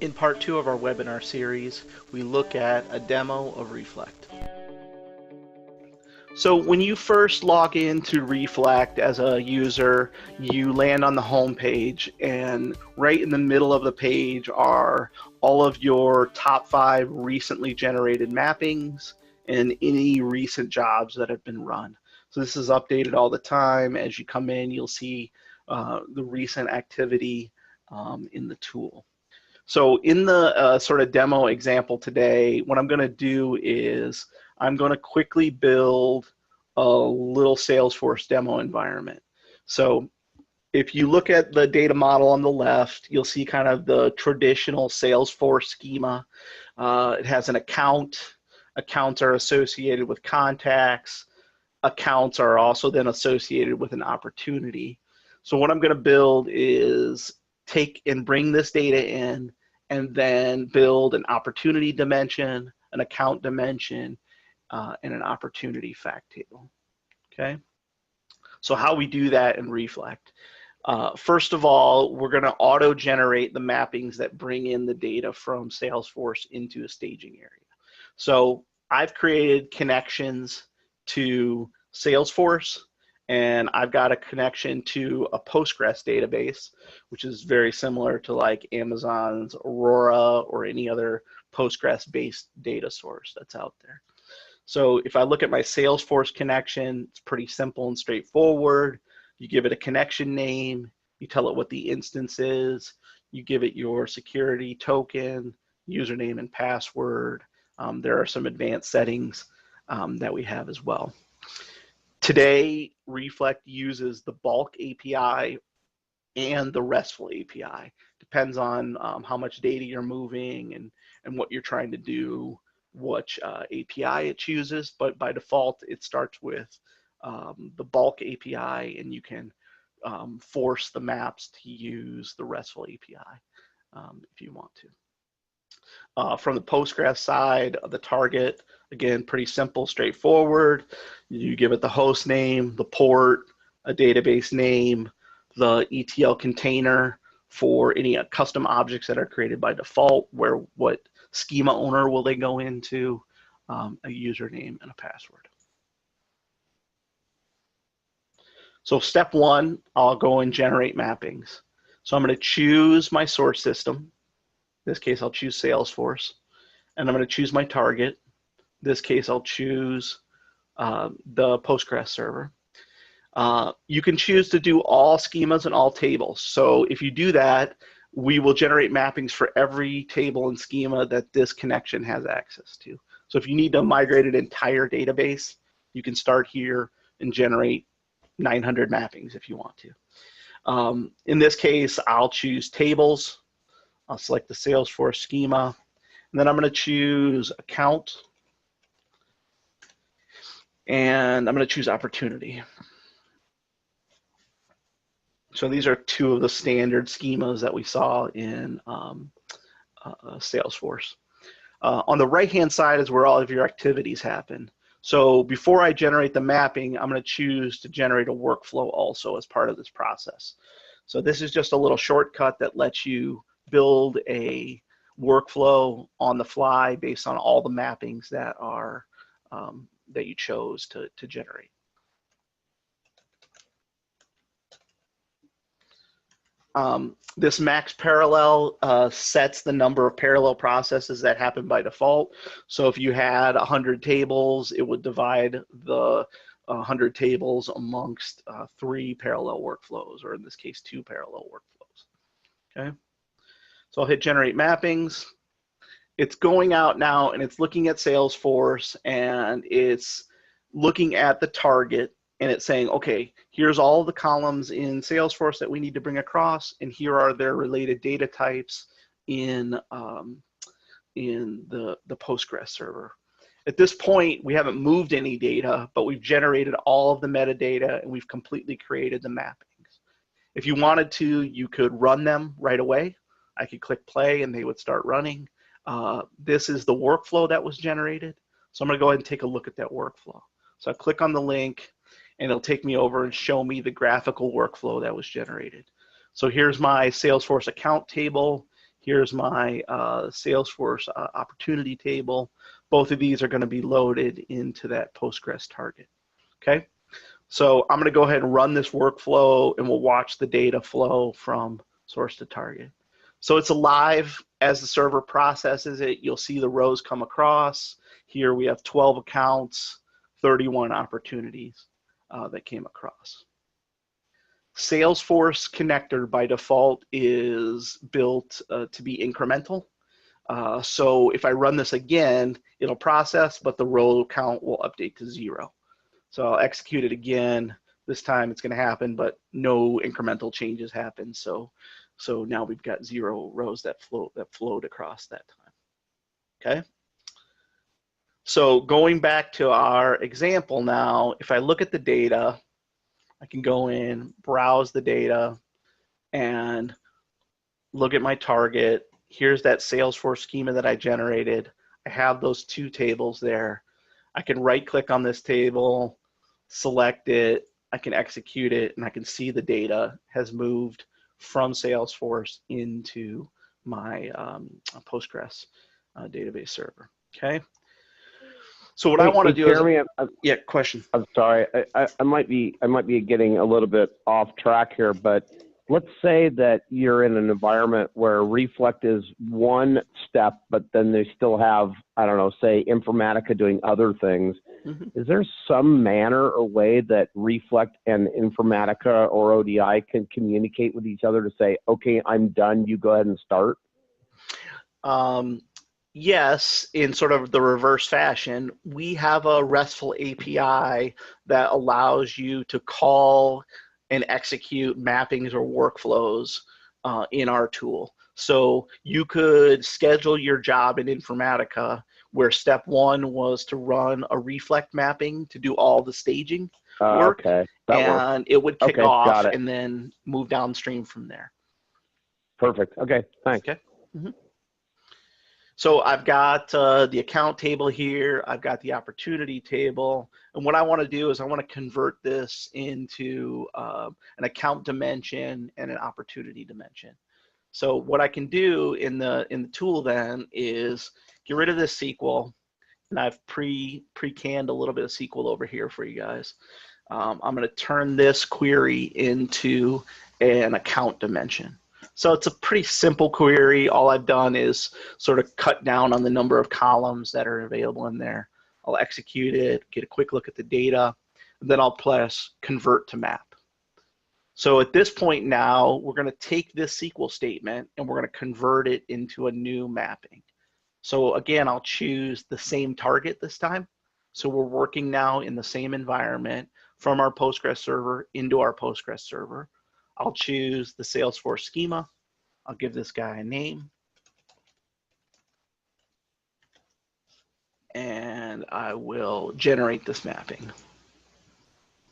In part 2 of our webinar series, we look at a demo of Reflect. So when you first log into Reflect as a user, you land on the home page, and right in the middle of the page are all of your top 5 recently generated mappings and any recent jobs that have been run. So this is updated all the time. As you come in, you'll see the recent activity in the tool. So in the sort of demo example today, what I'm going to do is I'm going to quickly build a little Salesforce demo environment. So if you look at the data model on the left, you'll see kind of the traditional Salesforce schema. It has an account. Accounts are associated with contacts. Accounts are also then associated with an opportunity. So what I'm going to build is take and bring this data in and then build an opportunity dimension, an account dimension, and an opportunity fact table. Okay. So how we do that in Reflect. First of all, we're going to auto-generate the mappings that bring in the data from Salesforce into a staging area. So I've created connections to Salesforce, and I've got a connection to a Postgres database, which is very similar to like Amazon's Aurora or any other Postgres-based data source that's out there. So if I look at my Salesforce connection, it's pretty simple and straightforward. You give it a connection name, you tell it what the instance is, you give it your security token, username and password. There are some advanced settings that we have as well. Today, Reflect uses the bulk API and the RESTful API. Depends on how much data you're moving and what you're trying to do, which API it chooses, but by default, it starts with the bulk API, and you can force the maps to use the RESTful API if you want to. From the Postgres side of the Target, again, pretty simple, straightforward. You give it the host name, the port, a database name, the ETL container for any custom objects that are created by default, what schema owner will they go into, a username and a password. So step 1, I'll go and generate mappings. So I'm going to choose my source system. In this case, I'll choose Salesforce, and I'm going to choose my target. In this case, I'll choose the Postgres server. You can choose to do all schemas and all tables. So if you do that, we will generate mappings for every table and schema that this connection has access to. So if you need to migrate an entire database, you can start here and generate 900 mappings if you want to. In this case, I'll choose tables. I'll select the Salesforce schema, and then I'm going to choose account, and I'm going to choose opportunity. So these are 2 of the standard schemas that we saw in Salesforce. On the right-hand side is where all of your activities happen. So before I generate the mapping, I'm going to choose to generate a workflow also as part of this process. So this is just a little shortcut that lets you build a workflow on the fly based on all the mappings that are that you chose to generate. This max parallel sets the number of parallel processes that happen by default. So if you had 100 tables, it would divide the 100 tables amongst 3 parallel workflows, or in this case, 2 parallel workflows. Okay. So I'll hit generate mappings. It's going out now and it's looking at Salesforce and it's looking at the target and it's saying, okay, here's all the columns in Salesforce that we need to bring across, and here are their related data types in the Postgres server. At this point, we haven't moved any data, but we've generated all of the metadata and we've completely created the mappings. If you wanted to, you could run them right away. I could click play and they would start running. This is the workflow that was generated. So I'm going to go ahead and take a look at that workflow. So I click on the link, and it'll take me over and show me the graphical workflow that was generated. So here's my Salesforce account table. Here's my Salesforce opportunity table. Both of these are going to be loaded into that Postgres target. Okay, so I'm going to go ahead and run this workflow, and we'll watch the data flow from source to target. So it's alive as the server processes it. You'll see the rows come across. Here we have 12 accounts, 31 opportunities that came across. Salesforce connector by default is built to be incremental. So if I run this again, it'll process, but the row count will update to 0. So I'll execute it again. This time it's going to happen, but no incremental changes happen. So now we've got 0 rows that flowed across that time. Okay. So going back to our example now, if I look at the data, I can go in, browse the data, and look at my target. Here's that Salesforce schema that I generated. I have those 2 tables there. I can right-click on this table, select it, I can execute it, and I can see the data has moved from Salesforce into my Postgres database server. Okay. So what I want to do Jeremy, is, yeah, question. I'm sorry, I might be getting a little bit off track here, but let's say that you're in an environment where Reflect is one step, but then they still have, I don't know, say Informatica doing other things. Mm-hmm. Is there some manner or way that Reflect and Informatica or ODI can communicate with each other to say, okay, I'm done, you go ahead and start? Yes, in sort of the reverse fashion. We have a RESTful API that allows you to call and execute mappings or workflows in our tool. So you could schedule your job in Informatica where step 1 was to run a Reflect mapping to do all the staging work, okay. and it would kick off and then move downstream from there. Perfect. Okay, thanks. Okay. Mm-hmm. So I've got the account table here, I've got the opportunity table, and what I want to do is I want to convert this into an account dimension and an opportunity dimension. So what I can do in the tool then is get rid of this SQL, and I've pre-canned a little bit of SQL over here for you guys. I'm going to turn this query into an account dimension. So it's a pretty simple query. All I've done is sort of cut down on the number of columns that are available in there. I'll execute it, get a quick look at the data, and then I'll press convert to map. So at this point now, we're going to take this SQL statement and we're going to convert it into a new mapping. So again, I'll choose the same target this time. So we're working now in the same environment from our Postgres server into our Postgres server. I'll choose the Salesforce schema. I'll give this guy a name. And I will generate this mapping.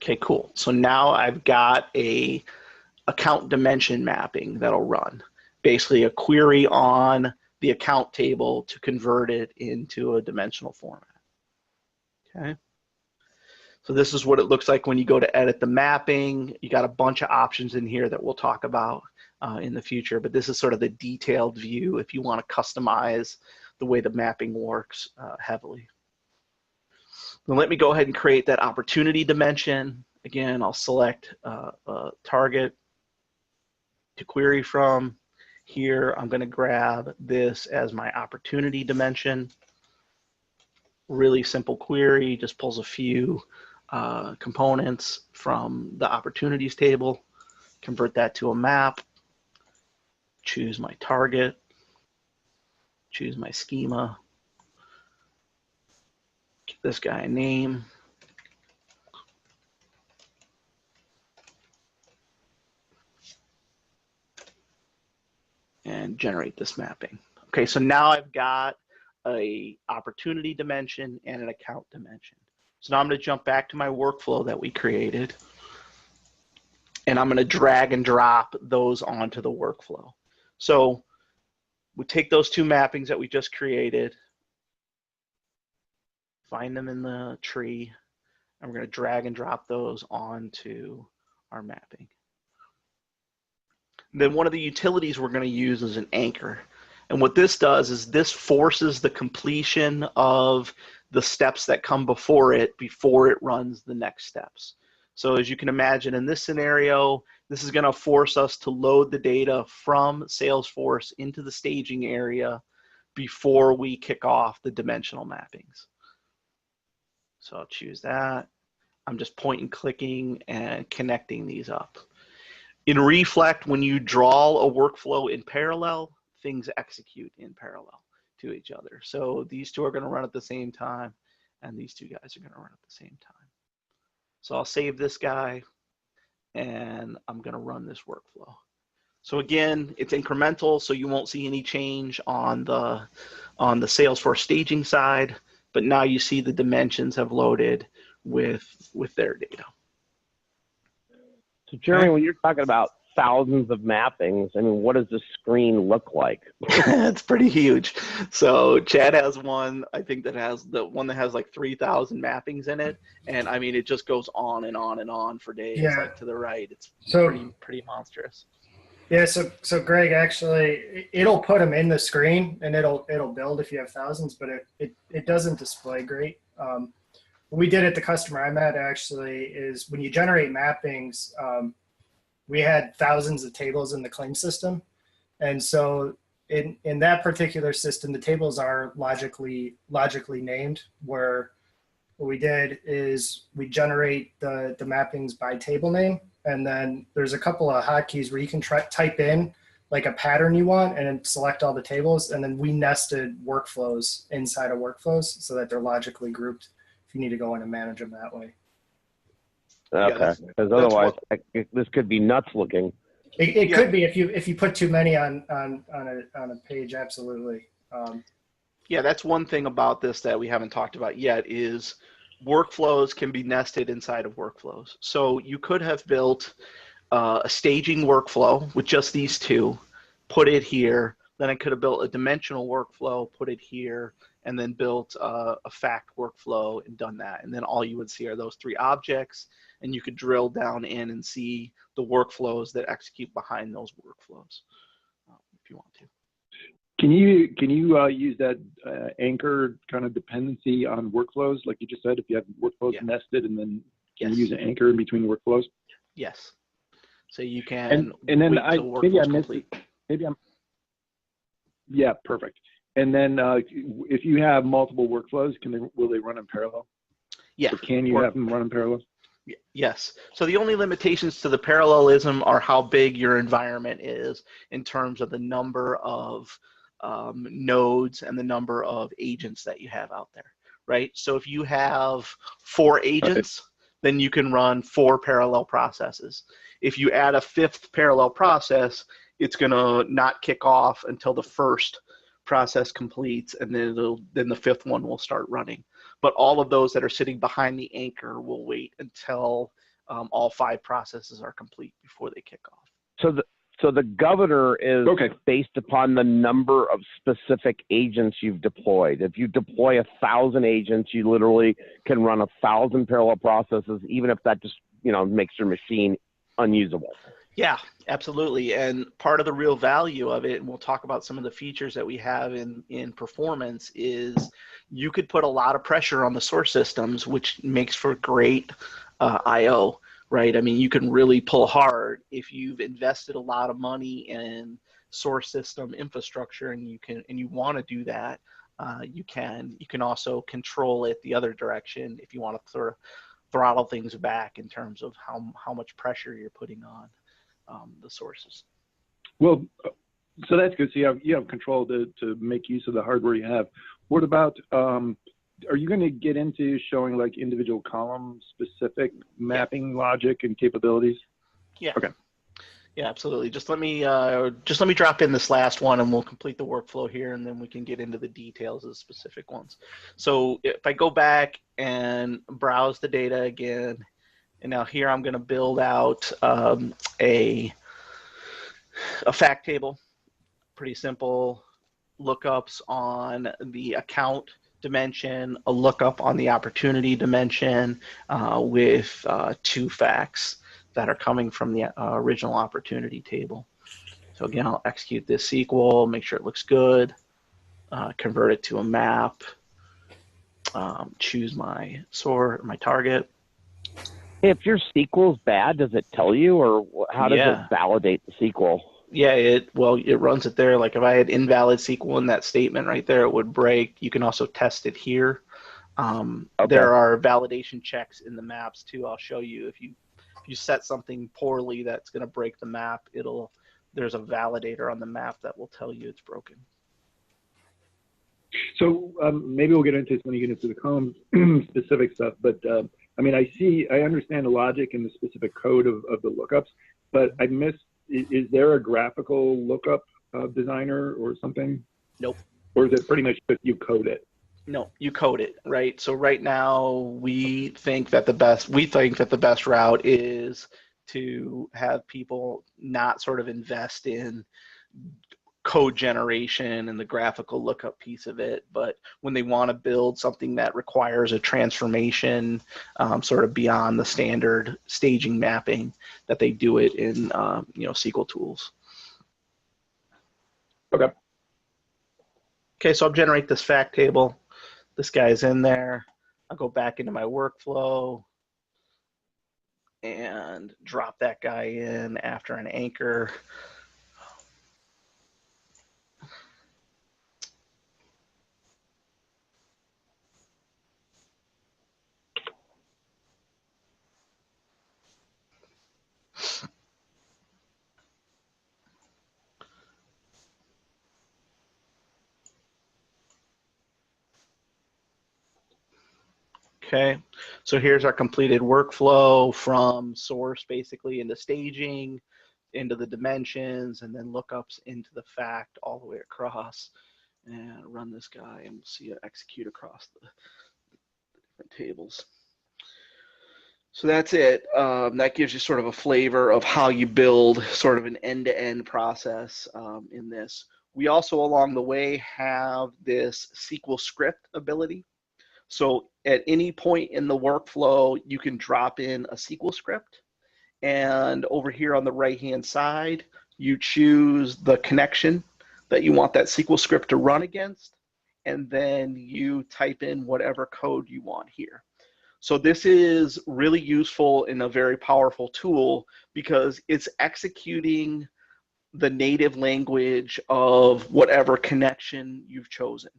Okay, cool. So now I've got a account dimension mapping that'll run. Basically a query on the account table to convert it into a dimensional format. Okay. So this is what it looks like when you go to edit the mapping. You got a bunch of options in here that we'll talk about in the future, but this is sort of the detailed view if you want to customize the way the mapping works heavily. Then let me go ahead and create that opportunity dimension. Again, I'll select a target to query from. Here, I'm going to grab this as my opportunity dimension. Really simple query, just pulls a few components from the opportunities table, convert that to a map, choose my target, choose my schema, give this guy a name, and generate this mapping. Okay, so now I've got a opportunity dimension and an account dimension. So now I'm going to jump back to my workflow that we created, and I'm going to drag and drop those onto the workflow. So we take those two mappings that we just created, find them in the tree, and we're going to drag and drop those onto our mapping. Then one of the utilities we're going to use is an anchor. And what this does is this forces the completion of the steps that come before it runs the next steps. So as you can imagine in this scenario, this is going to force us to load the data from Salesforce into the staging area before we kick off the dimensional mappings. So I'll choose that. I'm just point and clicking and connecting these up. In Reflect, when you draw a workflow in parallel, things execute in parallel to each other. So these two are going to run at the same time, and these two guys are going to run at the same time. So I'll save this guy, and I'm going to run this workflow. So again, it's incremental, so you won't see any change on the Salesforce staging side, but now you see the dimensions have loaded with their data. So Jeremy, when you're talking about thousands of mappings, I mean, what does the screen look like? It's pretty huge. So Chad has one, I think that has the one that has like 3,000 mappings in it. And I mean, it just goes on and on and on for days, like to the right. It's pretty monstrous. Yeah, so Greg, actually, it'll put them in the screen and it'll build if you have thousands, but it doesn't display great. What we did at the customer I'm at actually is when you generate mappings, we had thousands of tables in the claim system. And so in that particular system, the tables are logically named, where what we did is we generate the mappings by table name. And then there's a couple of hotkeys where you can type in like a pattern you want and then select all the tables. And then we nested workflows inside of workflows so that they're logically grouped if you need to go in and manage them that way. Okay, because otherwise this could be nuts looking. It could be if you put too many on a page, absolutely. Yeah, that's one thing about this that we haven't talked about yet is workflows can be nested inside of workflows. So you could have built a staging workflow with just these two, put it here. Then I could have built a dimensional workflow, put it here, and then built a fact workflow and done that. And then all you would see are those three objects, and you could drill down in and see the workflows that execute behind those workflows if you want to. Can you use that anchor kind of dependency on workflows, like you just said, if you have workflows nested, and then can you use an anchor in between workflows? Yes. So you can. And then yeah, perfect. And then if you have multiple workflows, will they run in parallel? Yeah. Or can you have them run in parallel? Yes. So the only limitations to the parallelism are how big your environment is in terms of the number of nodes and the number of agents that you have out there, right? So if you have 4 agents, then you can run 4 parallel processes. If you add a 5th parallel process, it's going to not kick off until the first process completes, and then the 5th one will start running. But all of those that are sitting behind the anchor will wait until all 5 processes are complete before they kick off. So the governor is based upon the number of specific agents you've deployed. If you deploy 1,000 agents, you literally can run 1,000 parallel processes, even if that just makes your machine unusable. Yeah, absolutely. And part of the real value of it, and we'll talk about some of the features that we have in performance, is you could put a lot of pressure on the source systems, which makes for great I/O, right? I mean, you can really pull hard if you've invested a lot of money in source system infrastructure, and you want to do that. You can also control it the other direction if you want to sort of throttle things back in terms of how much pressure you're putting on the sources. Well, so that's good. So you have control to make use of the hardware you have. What about, are you going to get into showing like individual column specific mapping logic and capabilities? Yeah. Okay. Yeah, absolutely. Just let me drop in this last one, and we'll complete the workflow here, and then we can get into the details of the specific ones. So if I go back and browse the data again, and now here I'm going to build out a fact table. Pretty simple. lookups on the account dimension, a lookup on the opportunity dimension with 2 facts that are coming from the original opportunity table. So again, I'll execute this SQL, make sure it looks good, convert it to a map, choose my my target. If your SQL's bad, does it tell you, or how does it validate the SQL? Yeah, it runs it there. Like if I had invalid SQL in that statement right there, it would break. You can also test it here. There are validation checks in the maps too. I'll show you if you set something poorly that's going to break the map. There's a validator on the map that will tell you it's broken. So maybe we'll get into this when you get into the column specific stuff. But I mean, I understand the logic and the specific code of the lookups, but I missed. Is there a graphical lookup designer or something? Nope. Or is it pretty much just you code it? No, you code it, right? So right now we think that the best route is to have people not sort of invest in code generation and the graphical lookup piece of it, but when they want to build something that requires a transformation sort of beyond the standard staging mapping, that they do it in SQL tools. Okay. Okay, so I'll generate this fact table. This guy's in there. I'll go back into my workflow and drop that guy in after an anchor. Okay, so here's our completed workflow from source basically into staging, into the dimensions, and then lookups into the fact all the way across. And run this guy and we'll see it execute across the different tables. So that's it. That gives you sort of a flavor of how you build sort of an end-to-end process in this. We also along the way have this SQL script ability. So at any point in the workflow, you can drop in a SQL script. And over here on the right-hand side, you choose the connection that you want that SQL script to run against. And then you type in whatever code you want here. So this is really useful and a very powerful tool because it's executing the native language of whatever connection you've chosen.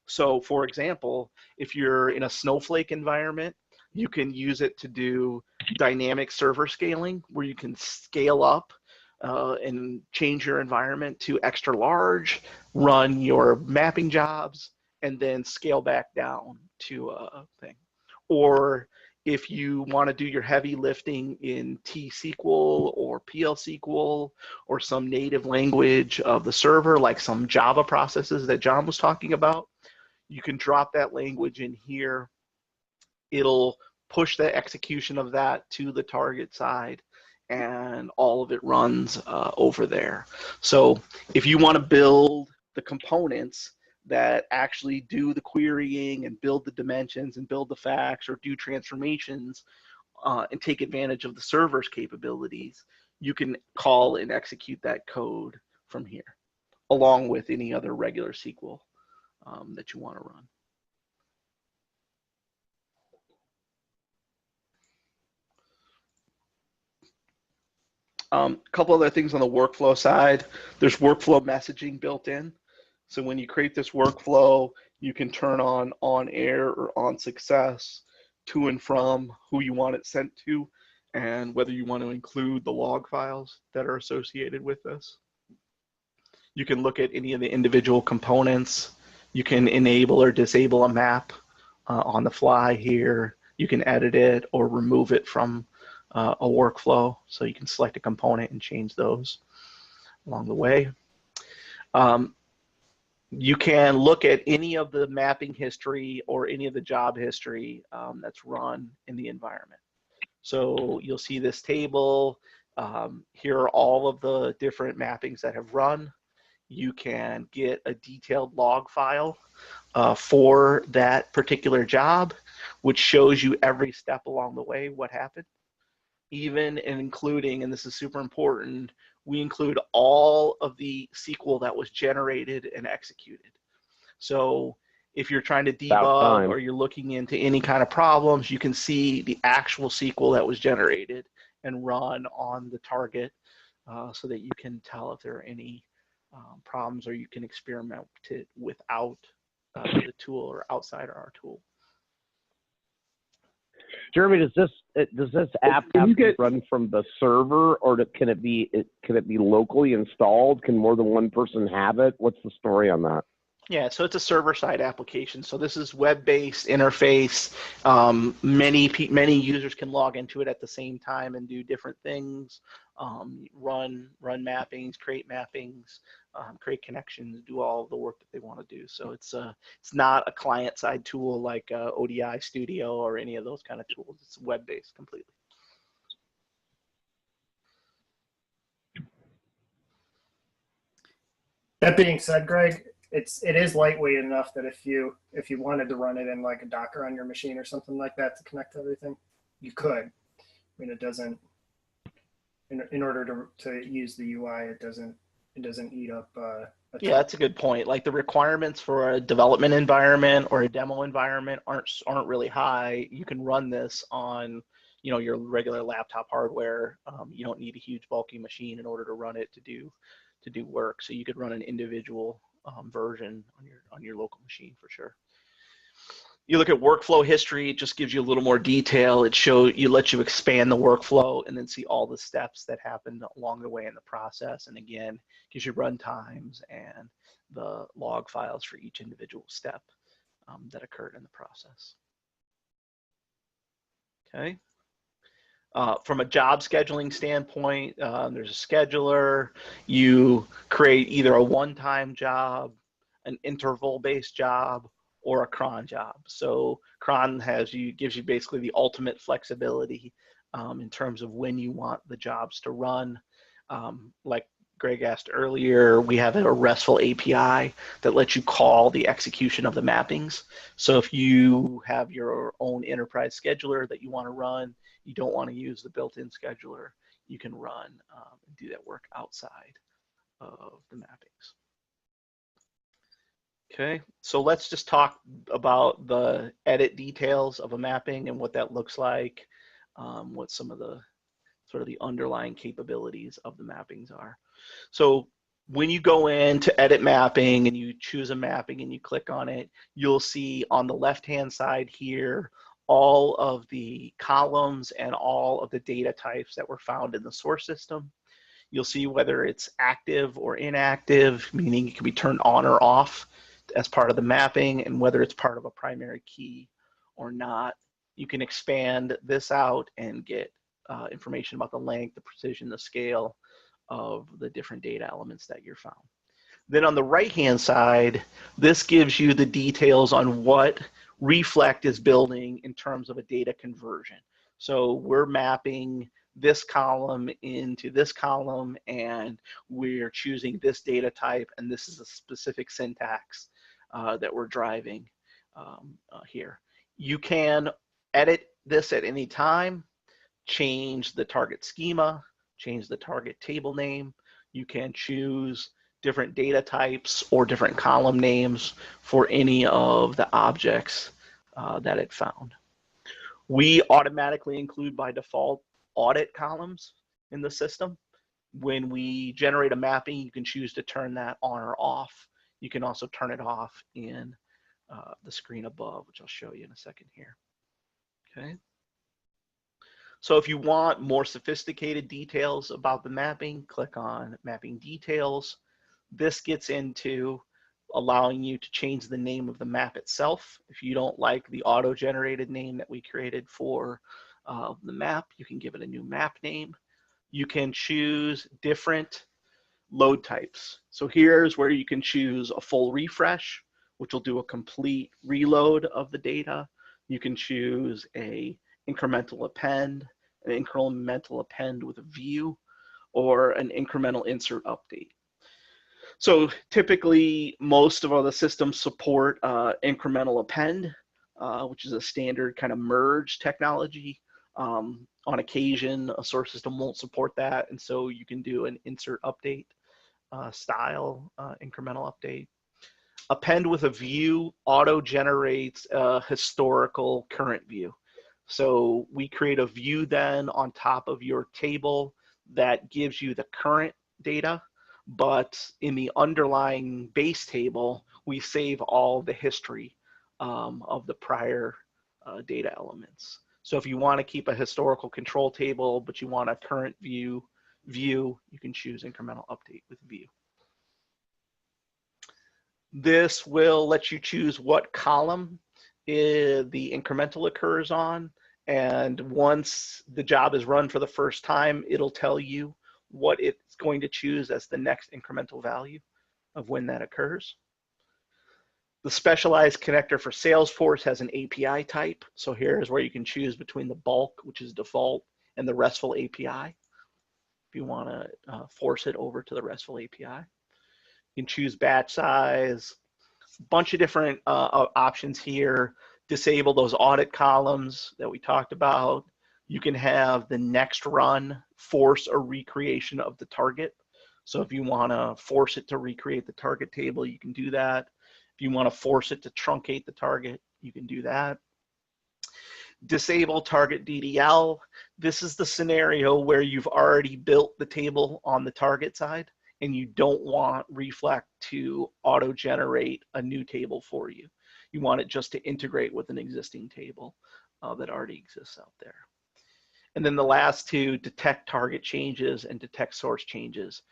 So for example, if you're in a Snowflake environment, you can use it to do dynamic server scaling, where you can scale up and change your environment to extra large, run your mapping jobs, and then scale back down to a thing. Or if you want to do your heavy lifting in T-SQL or PL/SQL or some native language of the server, like some Java processes that John was talking about, you can drop that language in here. It'll push the execution of that to the target side, and all of it runs over there. So if you want to build the components that actually do the querying and build the dimensions and build the facts or do transformations and take advantage of the server's capabilities, you can call and execute that code from here, along with any other regular SQL that you want to run. A couple other things on the workflow side. There's workflow messaging built in. So when you create this workflow, you can turn on air or on success, to and from who you want it sent to, and whether you want to include the log files that are associated with this. You can look at any of the individual components. You can enable or disable a map on the fly here. You can edit it or remove it from a workflow. So you can select a component and change those along the way. You can look at any of the mapping history or any of the job history that's run in the environment. So you'll see this table. Here are all of the different mappings that have run. you can get a detailed log file for that particular job, which shows you every step along the way what happened, even and including, and this is super important, we include all of the SQL that was generated and executed. So if you're trying to debug or you're looking into any kind of problems, you can see the actual SQL that was generated and run on the target so that you can tell if there are any problems, or you can experiment it without the tool or outside of our tool. Jeremy, does this app have to run from the server, or can it be locally installed? Can more than one person have it? What's the story on that? Yeah, so it's a server-side application. So this is web-based interface. Many users can log into it at the same time and do different things. Run mappings, create connections, do all of the work that they want to do. So it's not a client-side tool like ODI Studio or any of those kind of tools. It's web-based completely. That being said, Greg, it is lightweight enough that if you wanted to run it in like a Docker on your machine or something like that to connect to everything, you could. I mean, it doesn't. In order to use the UI, it doesn't eat up. Yeah, that's a good point. Like the requirements for a development environment or a demo environment aren't really high. You can run this on your regular laptop hardware. You don't need a huge bulky machine in order to run it to do work. So you could run an individual version on your local machine for sure. You look at workflow history, it just gives you a little more detail. Lets you expand the workflow and then see all the steps that happened along the way in the process. And again, gives you run times and the log files for each individual step that occurred in the process. Okay. From a job scheduling standpoint, there's a scheduler. You create either a one-time job, an interval-based job, or a cron job. So cron gives you basically the ultimate flexibility in terms of when you want the jobs to run. Like Greg asked earlier, we have a RESTful API that lets you call the execution of the mappings. So if you have your own enterprise scheduler that you want to run, you don't want to use the built-in scheduler, you can run and do that work outside of the mappings. Okay, so let's just talk about the edit details of a mapping and what that looks like, what some of the sort of the underlying capabilities of the mappings are. So when you go in to edit mapping and you choose a mapping and you click on it, you'll see on the left-hand side here all of the columns and all of the data types that were found in the source system. You'll see whether it's active or inactive, meaning it can be turned on or off as part of the mapping, and whether it's part of a primary key or not. You can expand this out and get information about the length, the precision, the scale of the different data elements that you're found. Then on the right-hand side, this gives you the details on what Reflect is building in terms of a data conversion. So we're mapping this column into this column, and we're choosing this data type, and this is a specific syntax that we're driving here. You can edit this at any time, change the target schema, change the target table name. You can choose different data types or different column names for any of the objects that it found. We automatically include by default audit columns in the system. When we generate a mapping, you can choose to turn that on or off. You can also turn it off in the screen above, which I'll show you in a second here. Okay. So if you want more sophisticated details about the mapping, click on Mapping Details. This gets into allowing you to change the name of the map itself. If you don't like the auto-generated name that we created for the map, you can give it a new map name. You can choose different load types. So here's where you can choose a full refresh, which will do a complete reload of the data. You can choose an incremental append with a view, or an incremental insert update. So typically, most of other systems support incremental append, which is a standard kind of merge technology. On occasion, a source system won't support that, and so you can do an insert update style incremental update. Append with a view auto generates a historical current view. So we create a view then on top of your table that gives you the current data, but in the underlying base table, we save all the history of the prior data elements. So if you want to keep a historical control table, but you want a current view, you can choose incremental update with view. This will let you choose what column the incremental occurs on. And once the job is run for the first time, it'll tell you what it's going to choose as the next incremental value of when that occurs. The specialized connector for Salesforce has an API type. So here's where you can choose between the bulk, which is default, and the RESTful API. If you want to force it over to the RESTful API. You can choose batch size, a bunch of different options here. Disable those audit columns that we talked about. You can have the next run force a recreation of the target. So if you want to force it to recreate the target table, you can do that. If you want to force it to truncate the target, you can do that. Disable Target Ddl. This is the scenario where you've already built the table on the target side and you don't want Reflect to auto-generate a new table for you. You want it just to integrate with an existing table that already exists out there. And then the last two, detect target changes and detect source changes.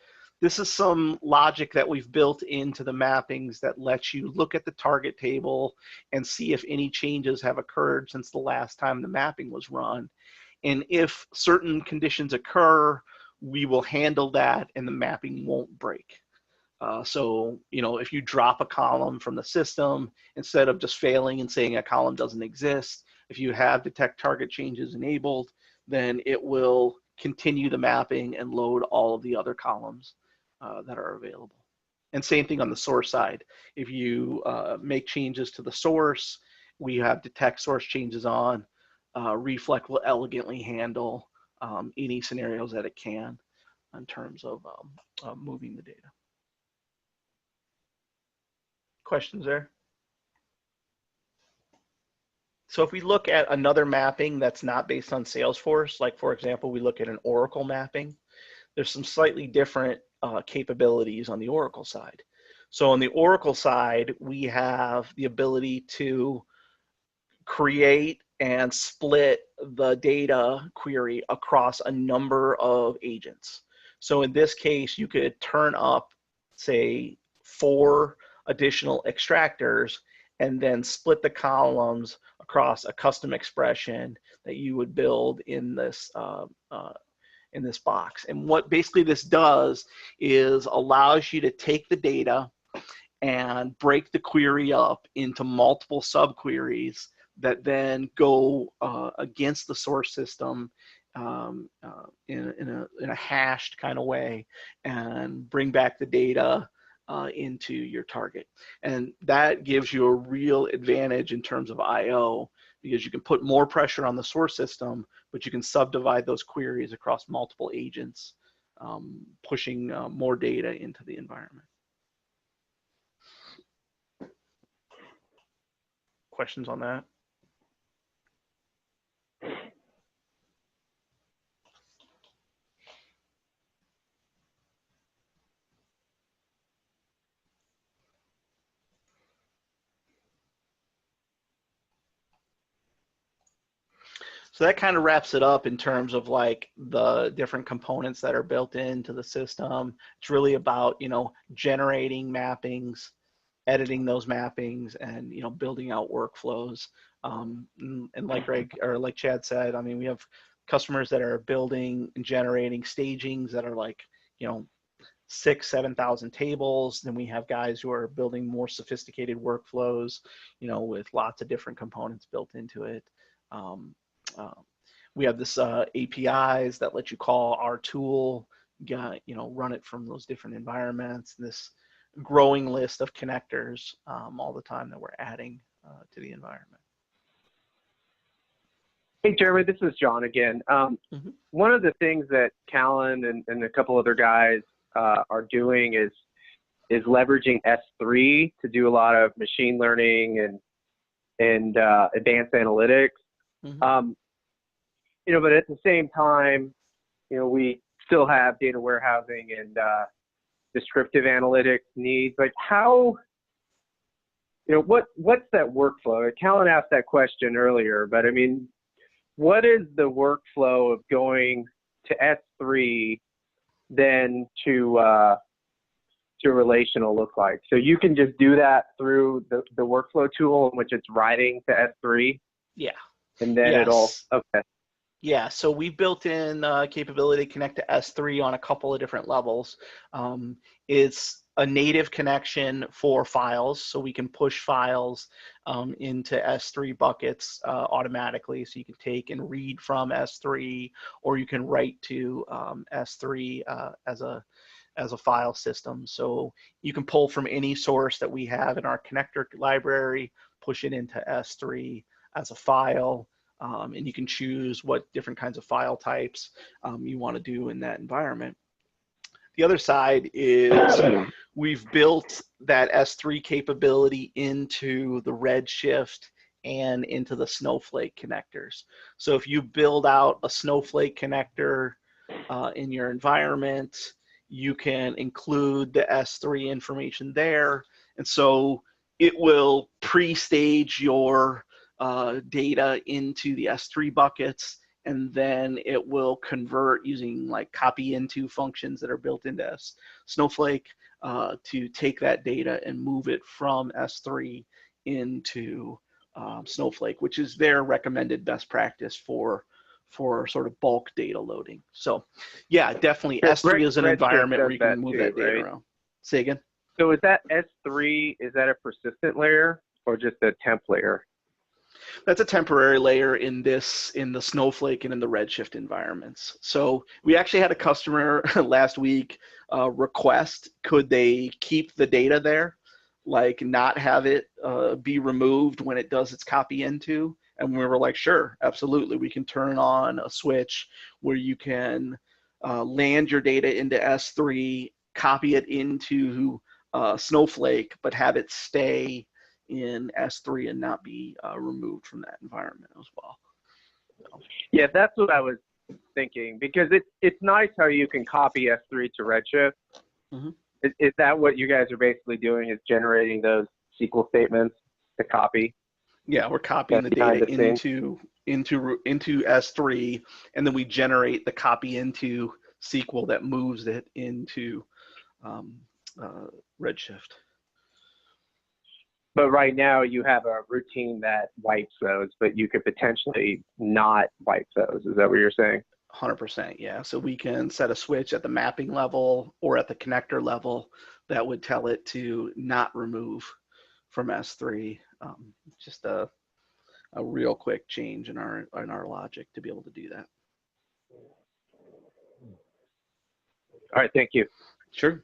This is some logic that we've built into the mappings that lets you look at the target table and see if any changes have occurred since the last time the mapping was run. And if certain conditions occur, we will handle that and the mapping won't break. So, you know, if you drop a column from the system, instead of just failing and saying a column doesn't exist, if you have detect target changes enabled, then it will continue the mapping and load all of the other columns that are available. And same thing on the source side. If you make changes to the source, we have detect source changes on. Reflect will elegantly handle any scenarios that it can in terms of moving the data. Questions there? So if we look at another mapping that's not based on Salesforce, like for example, we look at an Oracle mapping, there's some slightly different capabilities on the Oracle side. So on the Oracle side, we have the ability to create and split the data query across a number of agents. So in this case, you could turn up, say, 4 additional extractors and then split the columns across a custom expression that you would build in this box. And what basically this does is allows you to take the data and break the query up into multiple subqueries that then go against the source system in a hashed kind of way and bring back the data into your target. And that gives you a real advantage in terms of I/O because you can put more pressure on the source system, but you can subdivide those queries across multiple agents, pushing more data into the environment. Questions on that? So that kind of wraps it up in terms of like the different components that are built into the system. It's really about, you know, generating mappings, editing those mappings, and, you know, building out workflows. And like Greg or like Chad said, I mean, we have customers that are building and generating stagings that are like, you know, 6,000-7,000 tables. Then we have guys who are building more sophisticated workflows, you know, with lots of different components built into it. We have this APIs that let you call our tool, you know, run it from those different environments. This growing list of connectors all the time that we're adding to the environment. Hey, Jeremy, this is John again. One of the things that Callan and a couple other guys are doing is leveraging S3 to do a lot of machine learning and advanced analytics. You know, but at the same time, you know, we still have data warehousing and descriptive analytics needs. Like how, you know, what's that workflow? Callan asked that question earlier, but I mean, what is the workflow of going to S3 then to relational look like? So you can just do that through the workflow tool in which it's writing to S3? Yeah. And then okay. Yeah, so we built in capability to connect to S3 on a couple of different levels. It's a native connection for files, so we can push files into S3 buckets automatically. So you can take and read from S3, or you can write to S3 as a file system. So you can pull from any source that we have in our connector library, push it into S3 as a file. And you can choose what different kinds of file types you want to do in that environment. The other side is we've built that S3 capability into the Redshift and into the Snowflake connectors. So if you build out a Snowflake connector in your environment, you can include the S3 information there. And so it will pre-stage your data into the S3 buckets, and then it will convert using like copy into functions that are built into Snowflake to take that data and move it from S3 into Snowflake, which is their recommended best practice for sort of bulk data loading. So yeah, definitely S3 is an environment where you can move that data around. Say again? So is that S3, is that a persistent layer or just a temp layer? That's a temporary layer in the Snowflake and in the Redshift environments. So we actually had a customer last week request, could they keep the data there, like not have it be removed when it does its copy into? And we were like, sure, absolutely. We can turn on a switch where you can land your data into S3, copy it into Snowflake, but have it stay in S3 and not be removed from that environment as well. So. Yeah, that's what I was thinking, because it's nice how you can copy S3 to Redshift. Is that what you guys are basically doing, is generating those SQL statements to copy? Yeah, we're copying the data into S3, and then we generate the copy into SQL that moves it into Redshift. But right now you have a routine that wipes those, but you could potentially not wipe those. Is that what you're saying? 100%, yeah. So we can set a switch at the mapping level or at the connector level that would tell it to not remove from S3. Just a real quick change in our logic to be able to do that. All right, thank you. Sure.